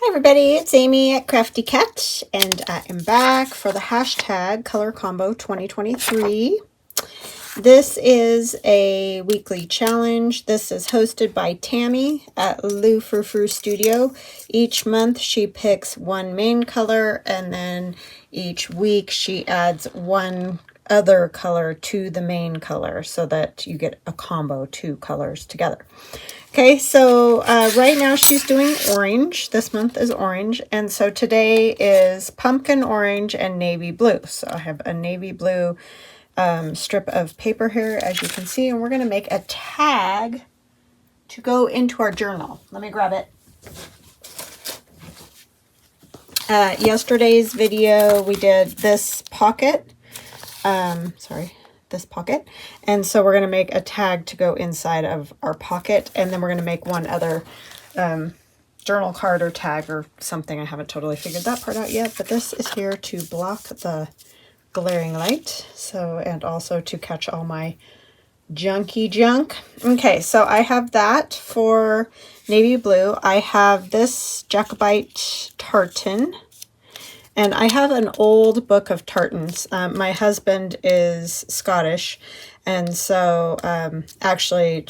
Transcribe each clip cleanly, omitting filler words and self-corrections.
Hi everybody, it's Amy at Crafty Cat, and I am back for the hashtag Color Combo 2023. This is a weekly challenge. This is hosted by Tammy at Lou Frou Frou Studio. Each month she picks one main color, and then each week she adds one other color to the main color so that you get a combo, two colors together. Okay, so right now she's doing orange. This month is orange. And so today is pumpkin orange and navy blue. So I have a navy blue strip of paper here, as you can see. And we're going to make a tag to go into our journal. Let me grab it. Yesterday's video, we did this pocket. This pocket, and so we're going to make a tag to go inside of our pocket, and then we're going to make one other journal card or tag or something. I haven't totally figured that part out yet, but this is here to block the glaring light, so, and also to catch all my junky junk. Okay, so I have that for navy blue. I have this Jacobite tartan. And I have an old book of tartans. My husband is Scottish, and so actually,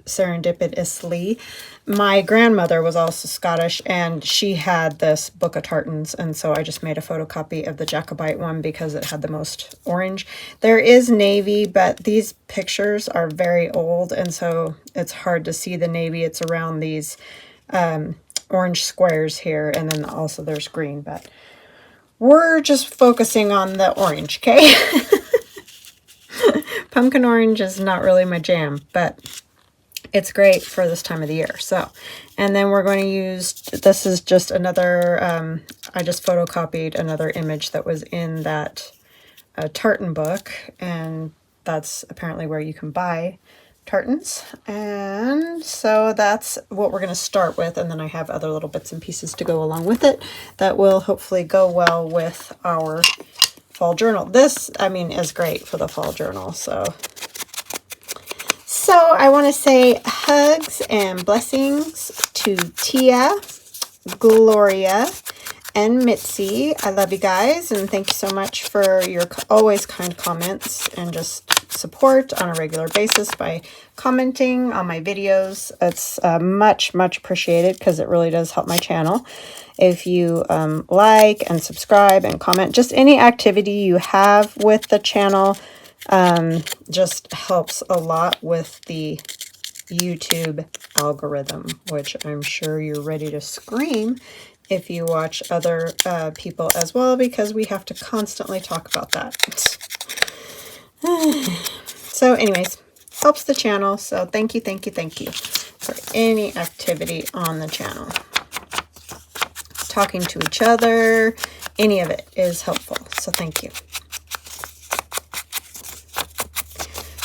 serendipitously, my grandmother was also Scottish, and she had this book of tartans, and so I just made a photocopy of the Jacobite one because it had the most orange. There is navy, but these pictures are very old, and so it's hard to see the navy. It's around these orange squares here, and then also there's green, but we're just focusing on the orange, okay? Pumpkin orange is not really my jam, but it's great for this time of the year. So, and then we're going to use, this is just another, I just photocopied another image that was in that tartan book, and that's apparently where you can buy tartans. And so that's what we're going to start with, and then I have other little bits and pieces to go along with it that will hopefully go well with our fall journal. This, I mean, is great for the fall journal. So I want to say hugs and blessings to Tia, Gloria, and Mitzi. I love you guys, and thank you so much for your always kind comments and just support on a regular basis by commenting on my videos. It's much appreciated because it really does help my channel. If you like and subscribe and comment, just any activity you have with the channel just helps a lot with the YouTube algorithm, which I'm sure you're ready to scream if you watch other people as well, because we have to constantly talk about that. So anyways, helps the channel. So thank you for any activity on the channel. Talking to each other, any of it is helpful. So thank you.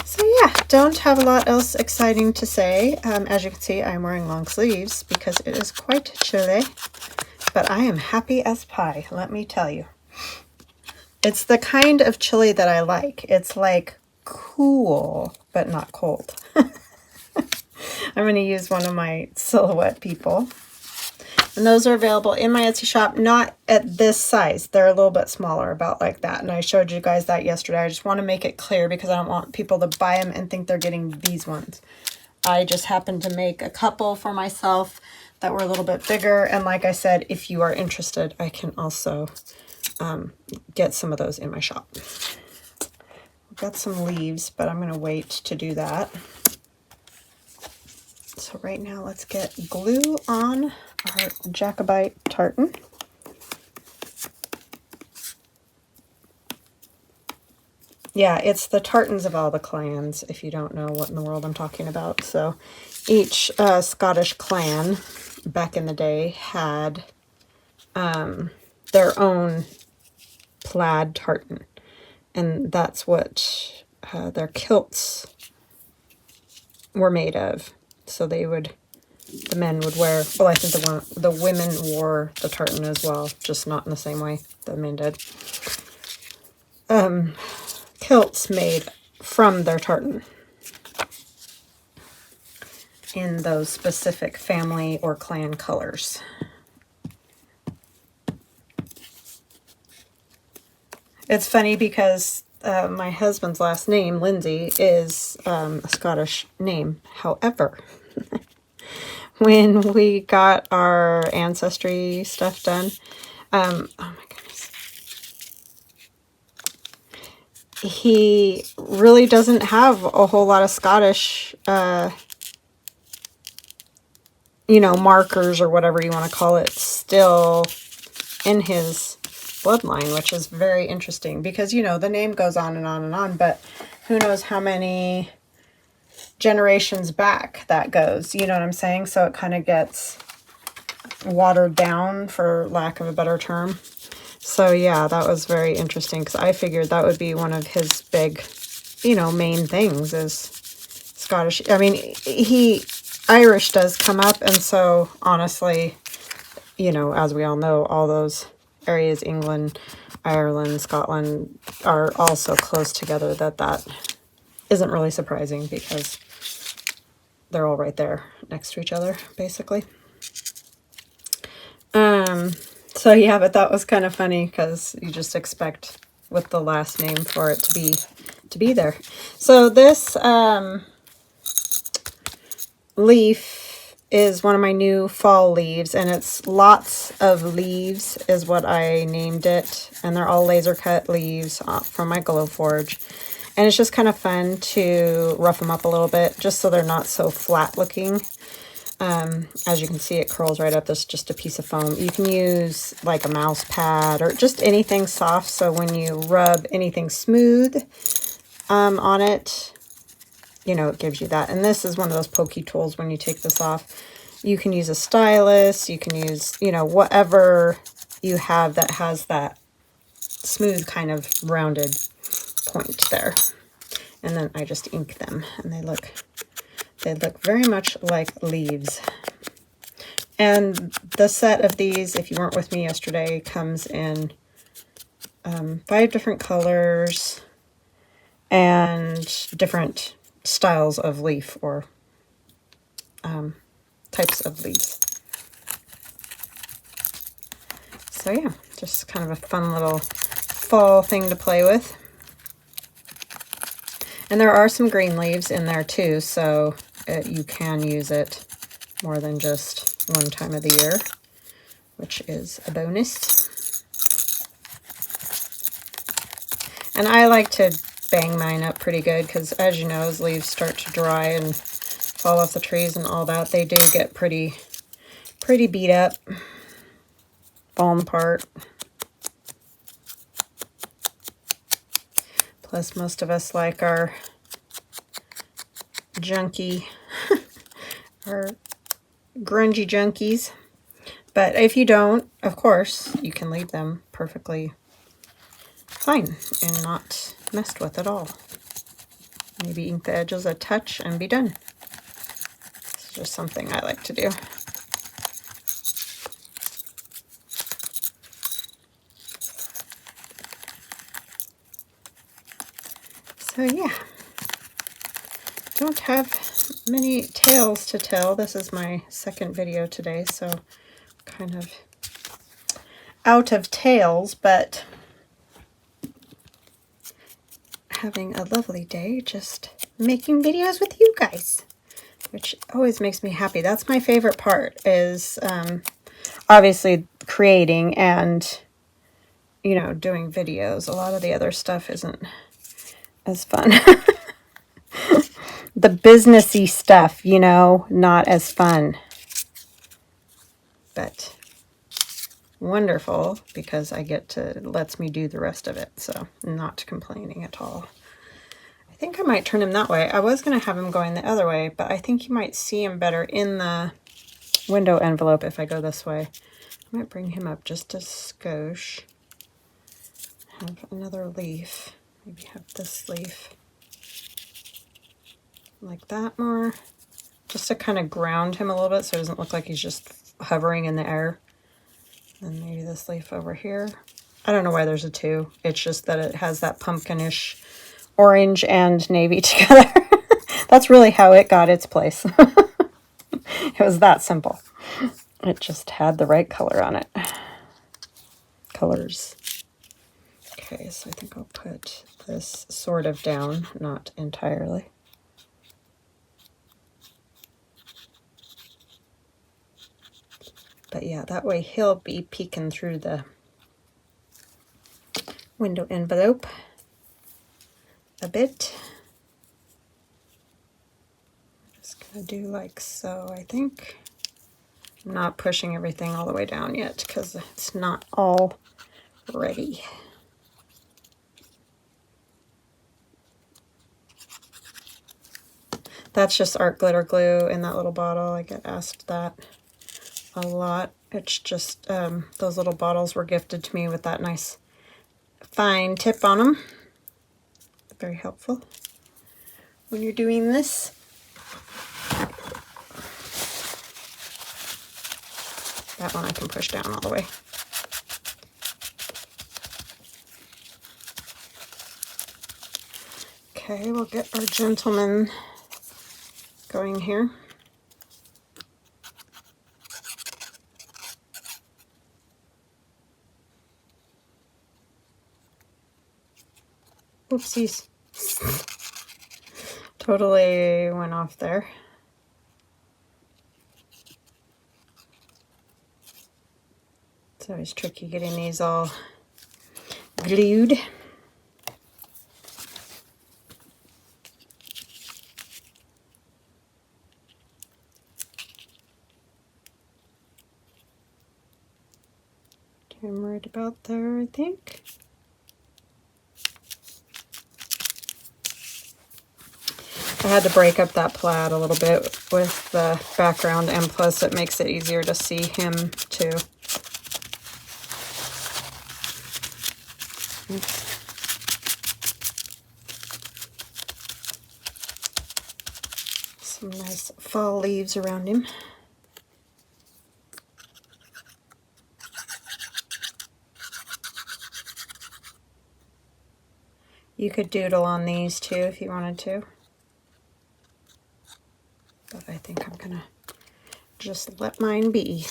So yeah, don't have a lot else exciting to say. As you can see, I'm wearing long sleeves because it is quite chilly. But I am happy as pie, let me tell you. It's the kind of chili that I like. It's like cool, but not cold. I'm going to use one of my silhouette people. And those are available in my Etsy shop, not at this size. They're a little bit smaller, about like that. And I showed you guys that yesterday. I just want to make it clear because I don't want people to buy them and think they're getting these ones. I just happened to make a couple for myself that were a little bit bigger, and like I said, if you are interested, I can also get some of those in my shop. I've got some leaves, but I'm going to wait to do that. So right now, let's get glue on our Jacobite tartan. Yeah, it's the tartans of all the clans, if you don't know what in the world I'm talking about. So each Scottish clan back in the day had their own plaid tartan, and that's what their kilts were made of. So they would, the men would wear, well, I think the women wore the tartan as well, just not in the same way the men did. Kilts made from their tartan in those specific family or clan colors. It's funny because my husband's last name, Lindsay, is a Scottish name. However, when we got our ancestry stuff done, oh my goodness, he really doesn't have a whole lot of Scottish, you know, markers or whatever you want to call it, still in his bloodline, which is very interesting because, you know, the name goes on and on and on, but who knows how many generations back that goes, you know what I'm saying? So it kind of gets watered down, for lack of a better term. So yeah, that was very interesting because I figured that would be one of his big, you know, main things is Scottish. I mean, Irish does come up, and so honestly, you know, as we all know, all those areas, England, Ireland, Scotland, are all so close together that isn't really surprising because they're all right there next to each other, basically. So yeah, but that was kind of funny because you just expect with the last name for it to be there. So this leaf is one of my new fall leaves, and it's Lots of Leaves is what I named it, and they're all laser cut leaves from my Glowforge. And it's just kind of fun to rough them up a little bit just so they're not so flat looking. As you can see, it curls right up. This is just a piece of foam. You can use like a mouse pad or just anything soft, so when you rub anything smooth on it, you know, it gives you that. And this is one of those pokey tools. When you take this off, you can use a stylus, you can use, you know, whatever you have that has that smooth kind of rounded point there. And then I just ink them, and they look very much like leaves. And the set of these, if you weren't with me yesterday, comes in 5 different colors and different styles of leaf, or types of leaves. So yeah, just kind of a fun little fall thing to play with. And there are some green leaves in there too, so you can use it more than just one time of the year, which is a bonus. And I like to bang mine up pretty good because, as you know, as leaves start to dry and fall off the trees and all that, they do get pretty beat up, falling apart. Plus, most of us like our junky, our grungy junkies. But if you don't, of course, you can leave them perfectly fine and not messed with at all. Maybe ink the edges a touch and be done. It's just something I like to do. So yeah, don't have many tales to tell. This is my second video today, so kind of out of tales, but having a lovely day just making videos with you guys, which always makes me happy. That's my favorite part, is obviously creating and, you know, doing videos. A lot of the other stuff isn't as fun. The businessy stuff, you know, not as fun. But wonderful because I get to, lets me do the rest of it, so not complaining at all. I think I might turn him that way. I was going to have him going the other way, but I think you might see him better in the window envelope if I go this way. I might bring him up just a skosh. Have another leaf. Maybe have this leaf like that more, just to kind of ground him a little bit so it doesn't look like he's just hovering in the air. And maybe this leaf over here. I don't know why there's a 2. It's just that it has that pumpkinish orange and navy together. That's really how it got its place. It was that simple. It just had the right color on it. Colors. Okay, so I think I'll put this sort of down, not entirely. But yeah, that way he'll be peeking through the window envelope a bit. Just gonna do like so, I think. I'm not pushing everything all the way down yet because it's not all ready. That's just art glitter glue in that little bottle. I get asked that a lot. It's just those little bottles were gifted to me with that nice fine tip on them. Very helpful when you're doing this. That one I can push down all the way. Okay, we'll get our gentleman going here. Oopsies. Totally went off there. It's always tricky getting these all glued. I'm right about there, I think. I had to break up that plaid a little bit with the background, and plus it makes it easier to see him too. Some nice fall leaves around him. You could doodle on these too if you wanted to. But I think I'm gonna just let mine be.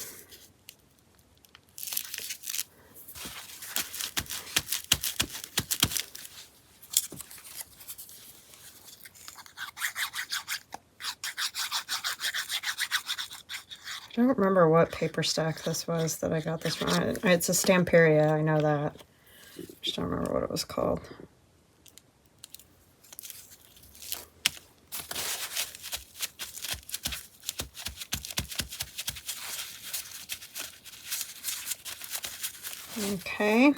I don't remember what paper stack this was that I got this from. It's a Stamperia, I know that. Just don't remember what it was called. Okay,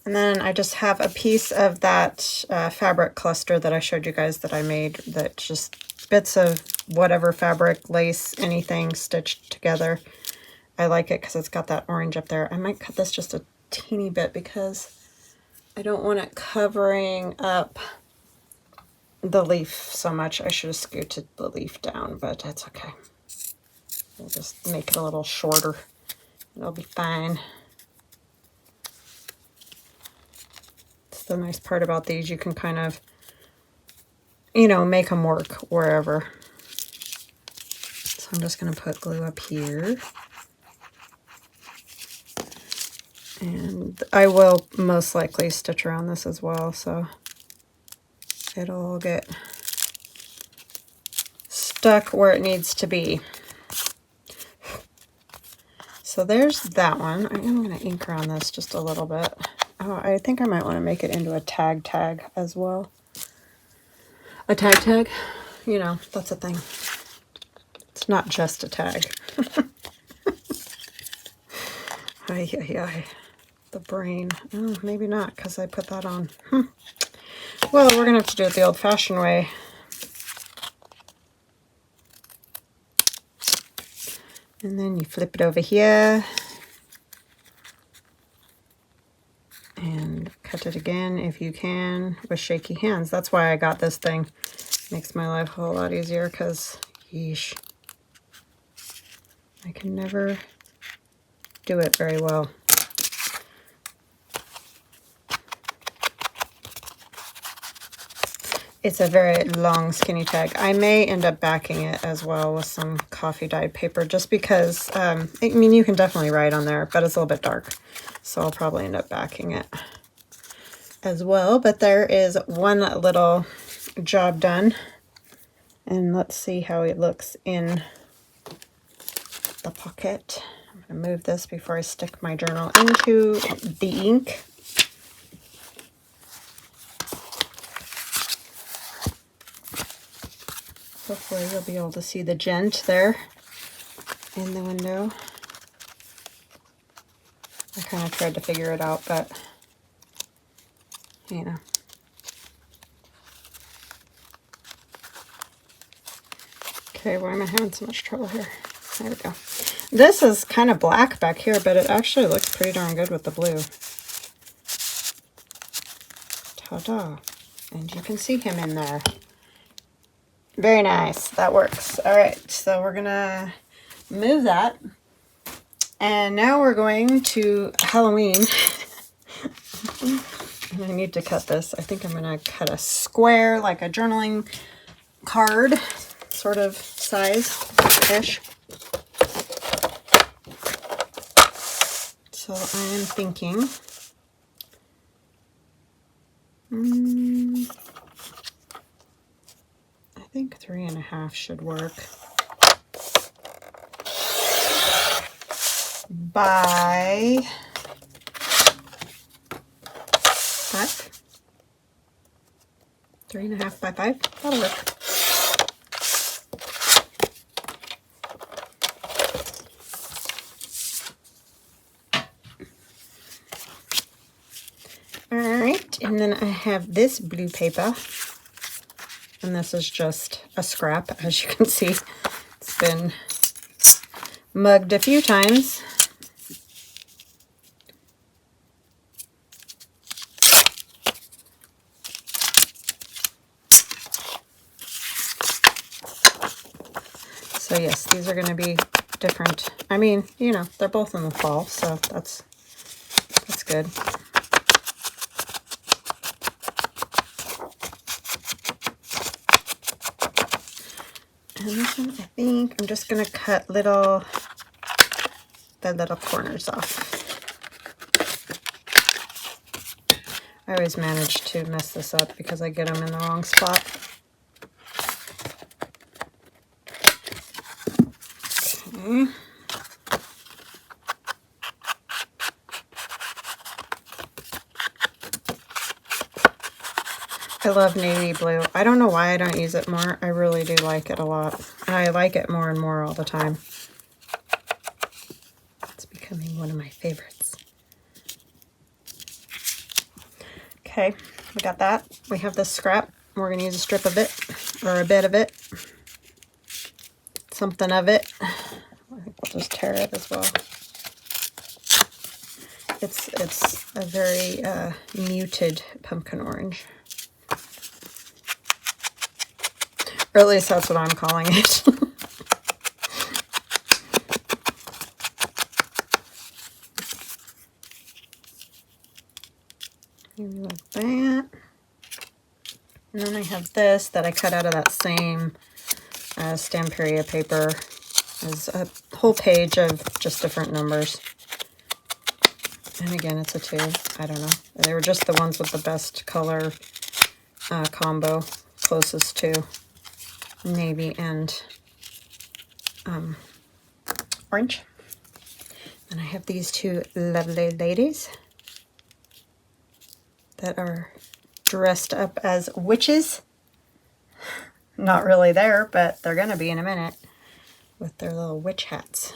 and then I just have a piece of that fabric cluster that I showed you guys that I made, that just bits of whatever fabric, lace, anything stitched together. I like it because it's got that orange up there. I might cut this just a teeny bit because I don't want it covering up the leaf so much. I should have scooted the leaf down, but that's okay. We'll just make it a little shorter. It'll be fine. The nice part about these, you can kind of, you know, make them work wherever. So I'm just going to put glue up here. And I will most likely stitch around this as well, so it'll all get stuck where it needs to be. So there's that one. I am going to ink around this just a little bit. Oh, I think I might want to make it into a tag as well. A tag? You know, that's a thing. It's not just a tag. Ay, ay, ay. The brain. Oh, maybe not, because I put that on. Well, we're going to have to do it the old-fashioned way. And then you flip it over here. And cut it again if you can with shaky hands. That's why I got this thing. Makes my life a whole lot easier because, yeesh, I can never do it very well. It's a very long skinny tag. I may end up backing it as well with some coffee dyed paper just because, I mean, you can definitely write on there, but it's a little bit dark. So I'll probably end up backing it. as well, but there is one little job done. And let's see how it looks in the pocket. I'm going to move this before I stick my journal into the ink. Hopefully you'll be able to see the gent there in the window. I kind of tried to figure it out, but you know. Okay, why am I having so much trouble here? There we go. This is kind of black back here, but it actually looks pretty darn good with the blue. Ta-da. And you can see him in there. Very nice. That works. All right, so we're going to move that. And now we're going to Halloween. And I need to cut this. I think I'm going to cut a square, like a journaling card sort of size-ish. So I am thinking, I think 3.5 should work. By 5. 3.5 by 5. That'll work. Alright, and then I have this blue paper, and this is just a scrap, as you can see. It's been mugged a few times. So yes, these are going to be different. I mean, you know, they're both in the fall, so that's good. And this one, I think I'm just going to cut the little corners off. I always manage to mess this up because I get them in the wrong spot. Okay. I love navy blue. I don't know why I don't use it more. I really do like it a lot. And I like it more and more all the time. It's becoming one of my favorites. Okay, we got that. We have this scrap. We're going to use a strip of it, or a bit of it. Something of it. I think we'll just tear it as well. It's a very muted pumpkin orange. Or at least that's what I'm calling it. Maybe like that. And then I have this that I cut out of that same Stamperia paper. There's a whole page of just different numbers. And again, it's a 2. I don't know. They were just the ones with the best color combo, closest to navy and orange. And I have these 2 lovely ladies that are dressed up as witches. Not really there, but they're going to be in a minute with their little witch hats.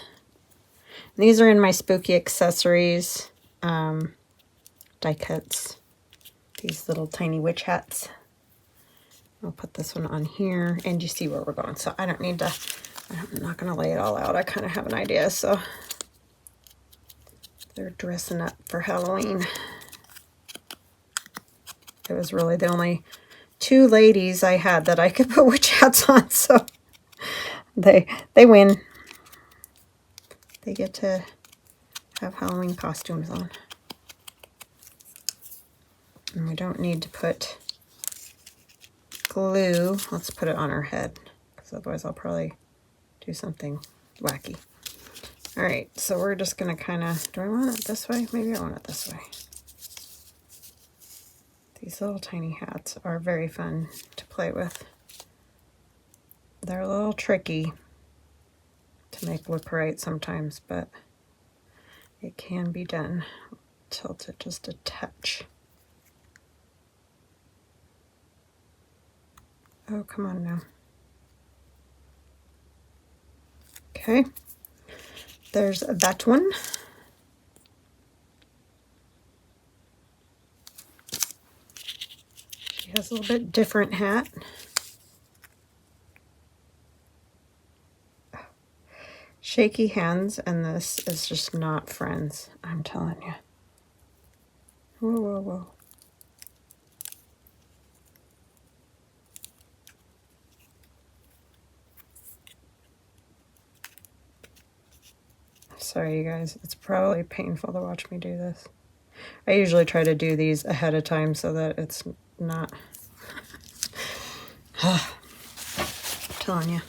And these are in my spooky accessories die cuts. These little tiny witch hats. I'll put this one on here, and you see where we're going. So I don't need to, I'm not going to lay it all out. I kind of have an idea. So they're dressing up for Halloween. It was really the only 2 ladies I had that I could put witch hats on. So they win. They get to have Halloween costumes on. And we don't need to put glue. Let's put it on her head, because otherwise I'll probably do something wacky. All right, so we're just going to kind of, do I want it this way? Maybe I want it this way. These little tiny hats are very fun to play with. They're a little tricky to make look right sometimes, but it can be done. Tilt it just a touch. Oh, come on now. Okay, there's that one. She has a little bit different hat. Shaky hands, and this is just not friends, I'm telling you. Whoa, whoa, whoa. Sorry, you guys. It's probably painful to watch me do this. I usually try to do these ahead of time so that it's not... I'm telling you.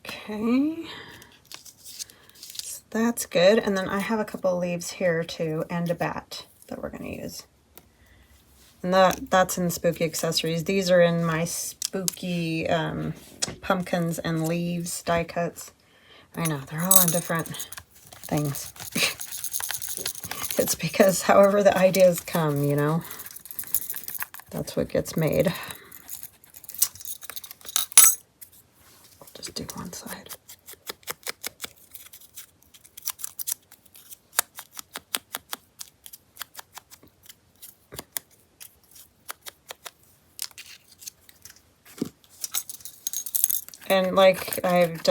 Okay. So that's good. And then I have a couple of leaves here too, and a bat that we're going to use. And that's in Spooky Accessories. These are in my Spooky pumpkins and leaves die cuts. I know, they're all in different things. It's because however the ideas come, you know, that's what gets made. I'll just do one side. And like I've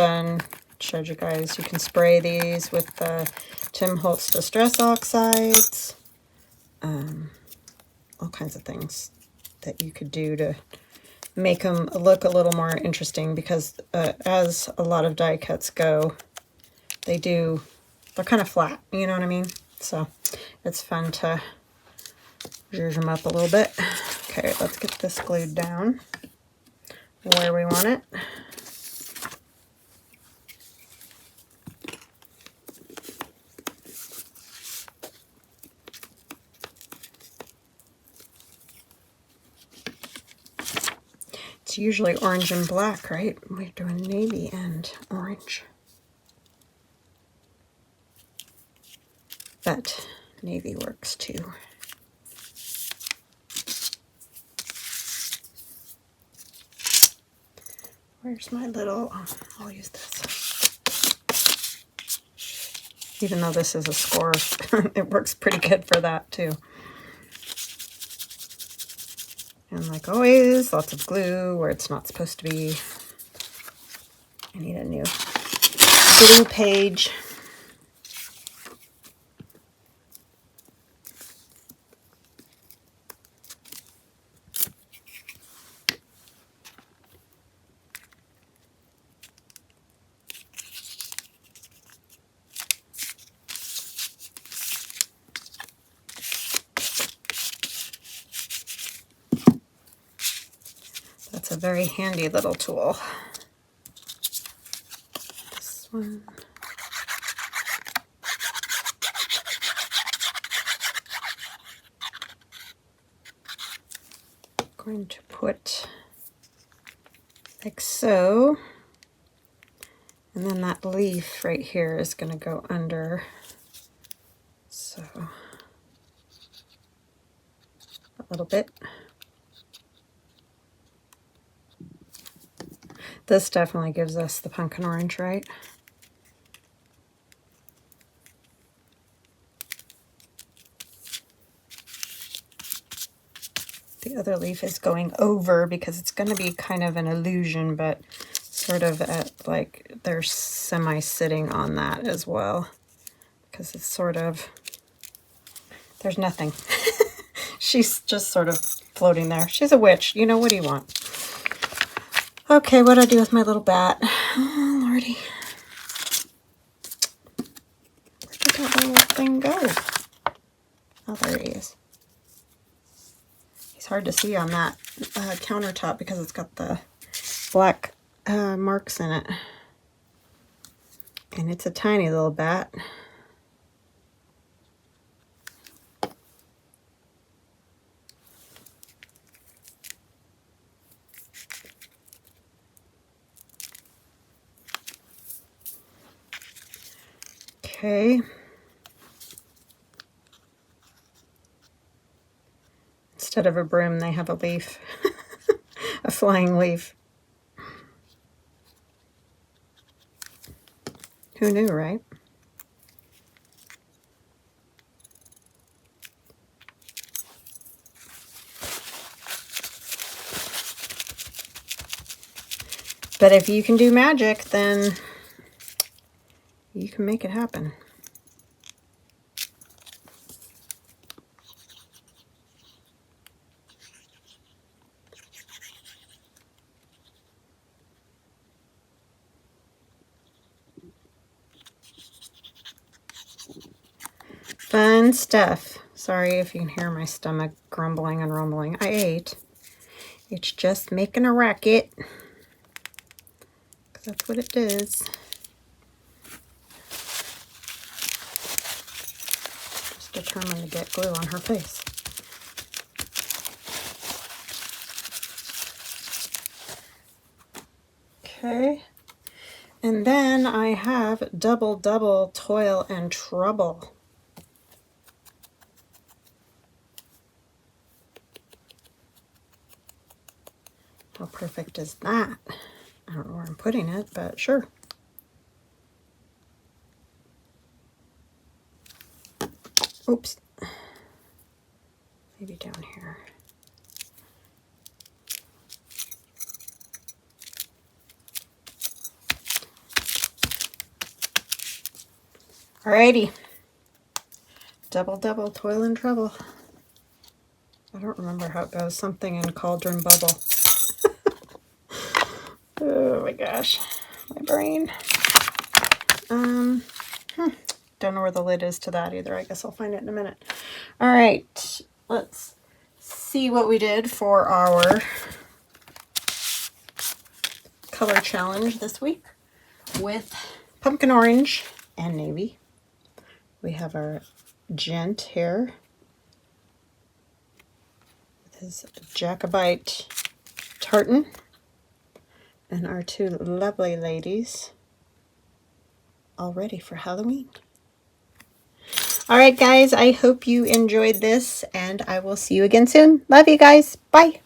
showed you guys, you can spray these with the Tim Holtz Distress Oxides. All kinds of things that you could do to make them look a little more interesting, because as a lot of die cuts go, they're kind of flat, you know what I mean? So it's fun to zhuzh them up a little bit. Okay, let's get this glued down where we want it. It's usually orange and black, right? We're doing navy and orange. But navy works too. Where's my little, I'll use this. Even though this is a score, it works pretty good for that too. And like always, lots of glue where it's not supposed to be. I need a new glue page. That's a very handy little tool. This one. I'm going to put like so, and then that leaf right here is going to go under. So a little bit. This definitely gives us the pumpkin orange, right? The other leaf is going over because it's going to be kind of an illusion, but sort of at like they're semi-sitting on that as well, because it's sort of, there's nothing. She's just sort of floating there. She's a witch. You know, what do you want? Okay, what do I do with my little bat? Oh, Lordy. Where did that little thing go? Oh, there he is. He's hard to see on that countertop because it's got the black marks in it. And it's a tiny little bat. Okay. Instead of a broom, they have a leaf, a flying leaf. Who knew, right? But if you can do magic, then you can make it happen. Fun stuff. Sorry if you can hear my stomach grumbling and rumbling. I ate. It's just making a racket. Because that's what it does. Just determined to get glue on her face. Okay. And then I have double, double toil and trouble. How perfect is that? I don't know where I'm putting it, but sure. Oops. Maybe down here. Alrighty. Double, double, toil and trouble. I don't remember how it goes. Something in cauldron bubble. Oh my gosh. My brain. Don't know where the lid is to that either. I guess I'll find it in a minute. Alright. Let's see what we did for our color challenge this week with pumpkin orange and navy. We have our gent here with his Jacobite tartan, and our two lovely ladies all ready for Halloween. All right, guys, I hope you enjoyed this, and I will see you again soon. Love you guys. Bye.